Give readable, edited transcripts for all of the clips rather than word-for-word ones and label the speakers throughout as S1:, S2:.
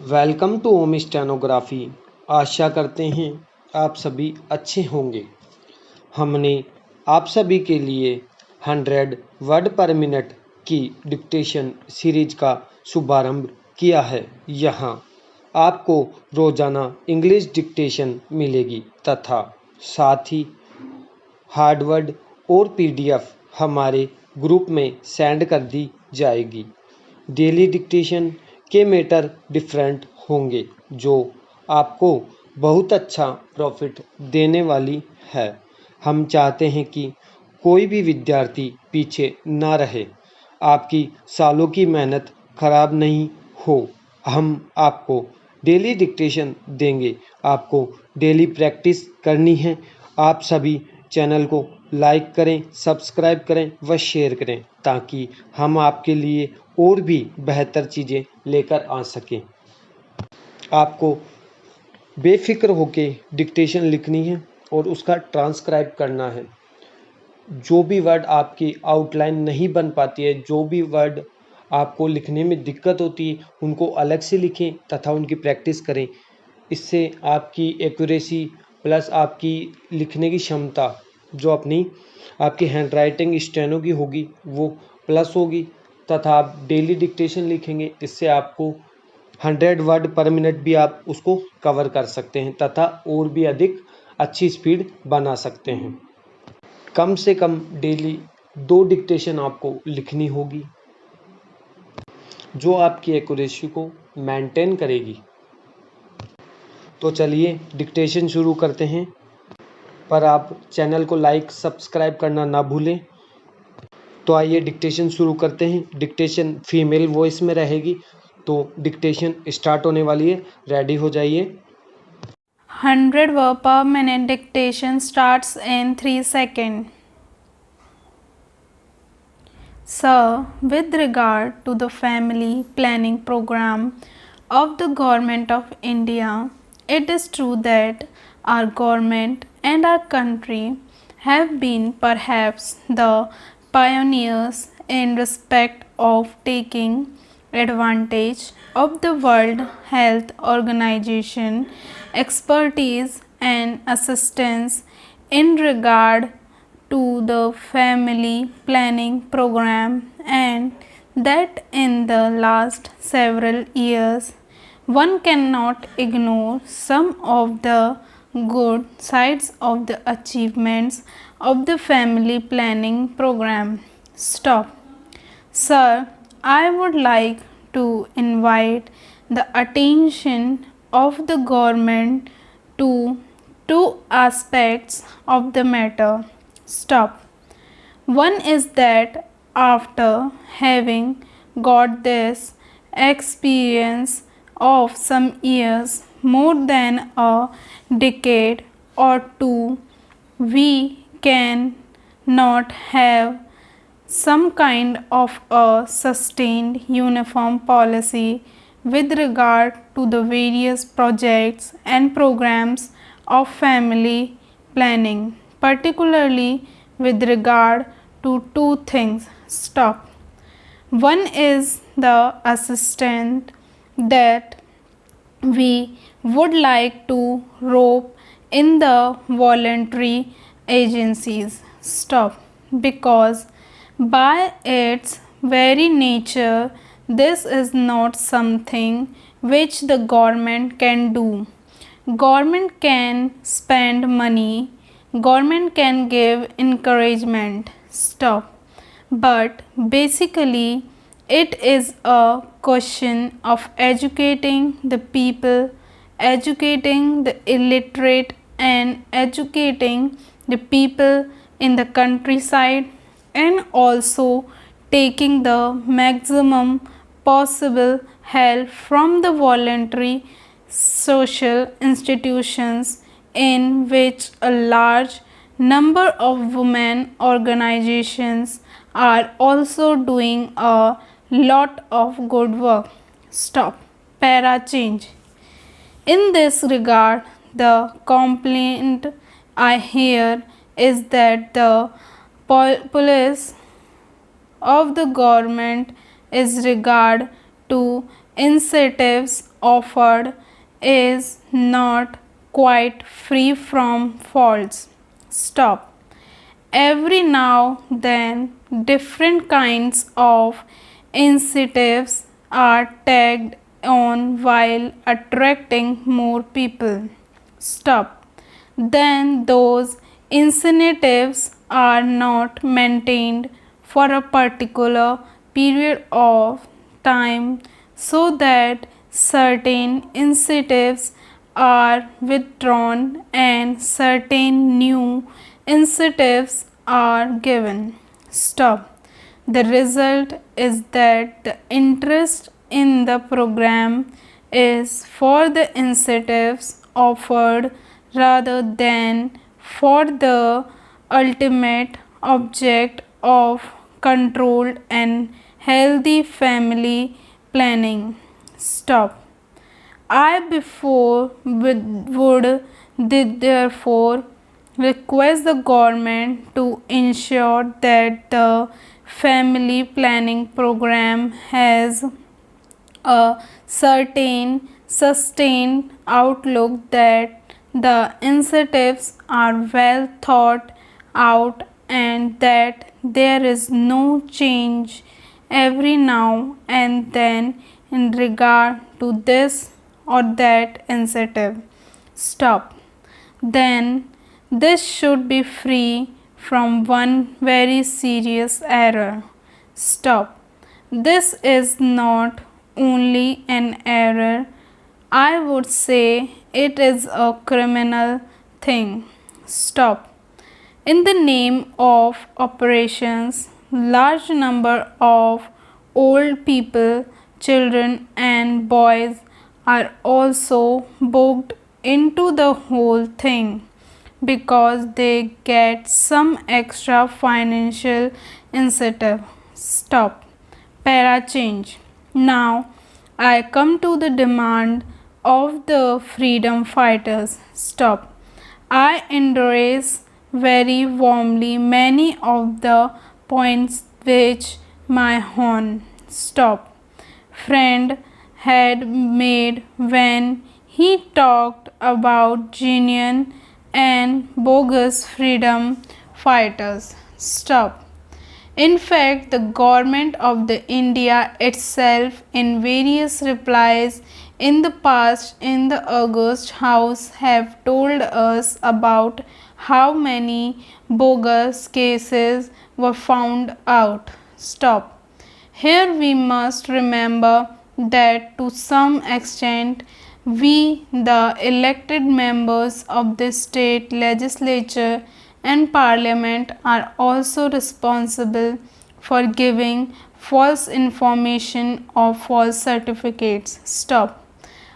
S1: Welcome to Om stenography. आशा करते हैं आप सभी अच्छे होंगे। हमने आप सभी के लिए 100 वर्ड पर मिनट की डिक्टेशन सीरीज का शुभारंभ किया है। यहाँ आपको रोजाना इंग्लिश डिक्टेशन मिलेगी तथा साथ ही हार्डवर्ड और पीडीएफ हमारे ग्रुप में सेंड कर दी जाएगी। डेली डिक्टेशन के मैटर डिफरेंट होंगे जो आपको बहुत अच्छा प्रॉफिट देने वाली है। हम चाहते हैं कि कोई भी विद्यार्थी पीछे ना रहे, आपकी सालों की मेहनत खराब नहीं हो। हम आपको डेली डिक्टेशन देंगे, आपको डेली प्रैक्टिस करनी है। आप सभी चैनल को लाइक करें, सब्सक्राइब करें व शेयर करें ताकि हम आपके लिए और भी बेहतर चीज़ें लेकर आ सकें। आपको बेफिक्र होके डिक्टेशन लिखनी है और उसका ट्रांसक्राइब करना है। जो भी वर्ड आपकी आउटलाइन नहीं बन पाती है, जो भी वर्ड आपको लिखने में दिक्कत होती है, उनको अलग से लिखें तथा उनकी प्रैक्टिस करें। इससे आपकी एक्यूरेसी प्लस आपकी लिखने की क्षमता जो आपकी हैंडराइटिंग स्टेनो की होगी वो प्लस होगी तथा आप डेली डिक्टेशन लिखेंगे। इससे आपको 100 वर्ड पर मिनट भी आप उसको कवर कर सकते हैं तथा और भी अधिक अच्छी स्पीड बना सकते हैं। कम से कम डेली 2 डिक्टेशन आपको लिखनी होगी जो आपकी एक्यूरेसी को मेंटेन करेगी। तो चलिए डिक्टेशन शुरू करते हैं, पर आप चैनल को लाइक सब्सक्राइब करना ना भूलें। तो आइए डिक्टेशन शुरू करते हैं। डिक्टेशन फीमेल वॉइस में रहेगी। तो डिक्टेशन स्टार्ट होने वाली है, रेडी हो जाइए।
S2: 100 word per minute dictation starts in 3 seconds. Sir, with regard to the family planning program of the Government of India, it is true that our government and our country have been perhaps the pioneers in respect of taking advantage of the World Health Organization expertise and assistance in regard to the family planning program, and that in the last several years one cannot ignore some of the good sides of the achievements of the family planning program. Stop. Sir, I would like to invite the attention of the government to two aspects of the matter. Stop. One is that after having got this experience of some years, more than a decade or two, we can not have some kind of a sustained uniform policy with regard to the various projects and programs of family planning, particularly with regard to two things. Stop. One is the assistant that we would like to rope in the voluntary agencies. Stop. Because by its very nature, this is not something which the government can do. Government can spend money, government can give encouragement. Stop. But basically it is a question of educating the people, educating the illiterate, and educating the people in the countryside, and also taking the maximum possible help from the voluntary social institutions in which a large number of women organizations are also doing a lot of good work. Stop. Para change. In this regard, the complaint I hear is that the police of the government is regard to incentives offered is not quite free from faults. Stop. Every now then, different kinds of incentives are tagged on while attracting more people. Stop. Then those incentives are not maintained for a particular period of time so that certain incentives are withdrawn and certain new incentives are given. Stop. The result is that the interest in the program is for the incentives offered rather than for the ultimate object of controlled and healthy family planning. Stop. I before would therefore request the government to ensure that the family planning program has a certain sustained outlook, that the incentives are well thought out, and that there is no change every now and then in regard to this or that incentive. Stop. Then this should be free from one very serious error. Stop. This is not only an error, I would say it is a criminal thing. Stop. In the name of operations, large number of old people, children and boys are also booked into the whole thing because they get some extra financial incentive. Stop. Para change. Now I come to the demand of the freedom fighters. Stop. I endorse very warmly many of the points which my Hon Stop friend had made when he talked about genuine and bogus freedom fighters. Stop. In fact, the government of the India itself in various replies in the past in the August House have told us about how many bogus cases were found out. Stop. Here we must remember that to some extent we, the elected members of the state legislature and parliament, are also responsible for giving false information or false certificates. Stop.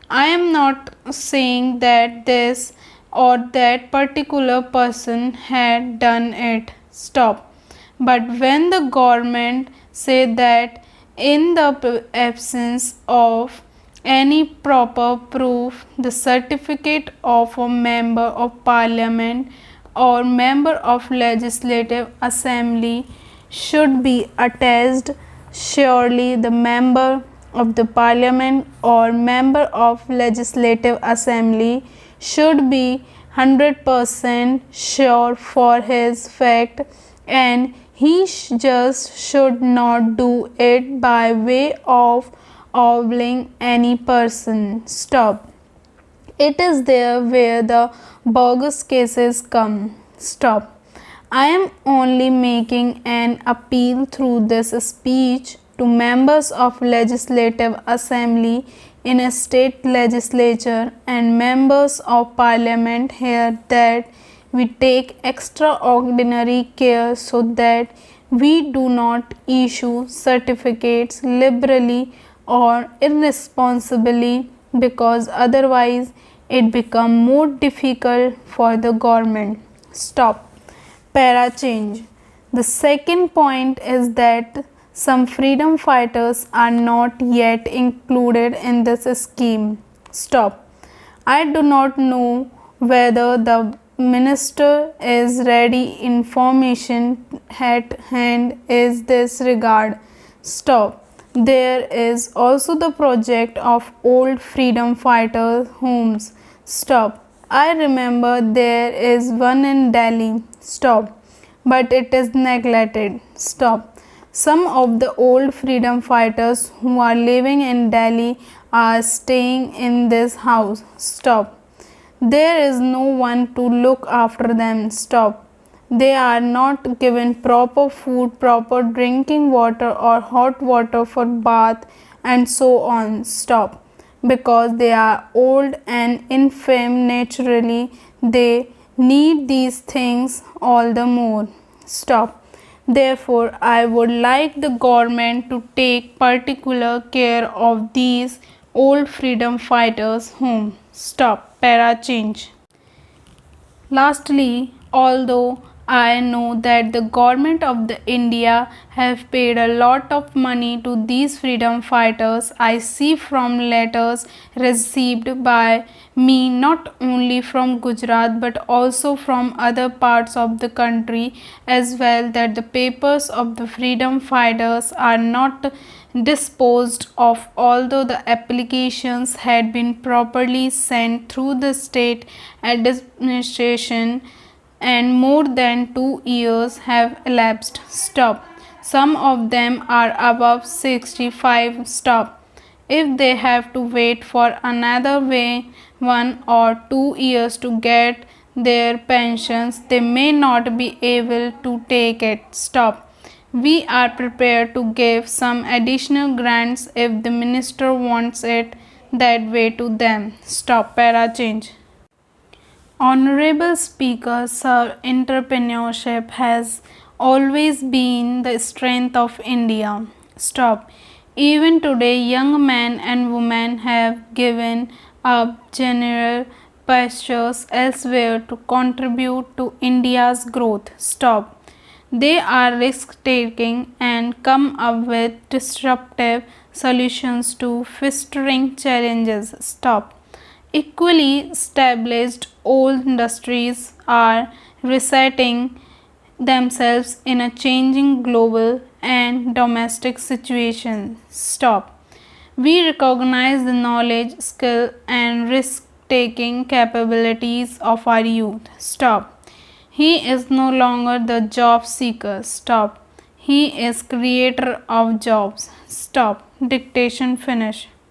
S2: I am not saying that this or that particular person had done it. Stop. But when the government say that in the absence of any proper proof, the certificate of a member of parliament or member of legislative assembly should be attached, surely the member of the parliament or member of legislative assembly should be 100% sure for his fact, and he just should not do it by way of ogling any person. Stop. It is there where the bogus cases come. Stop. I am only making an appeal through this speech to members of legislative assembly in a state legislature and members of parliament here that we take extraordinary care so that we do not issue certificates liberally or irresponsibly, because otherwise it become more difficult for the government. Stop. Para change. The second point is that some freedom fighters are not yet included in this scheme. Stop. I do not know whether the minister is ready. Information at hand is this regard. Stop. There is also the project of old freedom fighters' homes. Stop. I remember there is one in Delhi. Stop. But it is neglected. Stop. Some of the old freedom fighters who are living in Delhi are staying in this house. Stop. There is no one to look after them. Stop. They are not given proper food, proper drinking water, or hot water for bath, and so on. Stop. Because they are old and infirm naturally, they need these things all the more. Stop. Therefore, I would like the government to take particular care of these old freedom fighters' home. Stop. Para change. Lastly, although I know that the government of the India have paid a lot of money to these freedom fighters, I see from letters received by me not only from Gujarat but also from other parts of the country as well that the papers of the freedom fighters are not disposed of, although the applications had been properly sent through the state administration and more than 2 years have elapsed. Stop. Some of them are above 65. Stop. If they have to wait for another 1 or 2 years to get their pensions, they may not be able to take it. Stop. We are prepared to give some additional grants if the minister wants it that way to them. Stop. Para change. Honorable Speaker, Sir, entrepreneurship has always been the strength of India. Stop. Even today, young men and women have given up general pastures elsewhere to contribute to India's growth. Stop. They are risk taking and come up with disruptive solutions to festering challenges. Stop. Equally established old industries are resetting themselves in a changing global and domestic situation. Stop. We recognize the knowledge, skill, and risk taking capabilities of our youth. Stop. He is no longer the job seeker. Stop. He is creator of jobs. Stop. Dictation finish.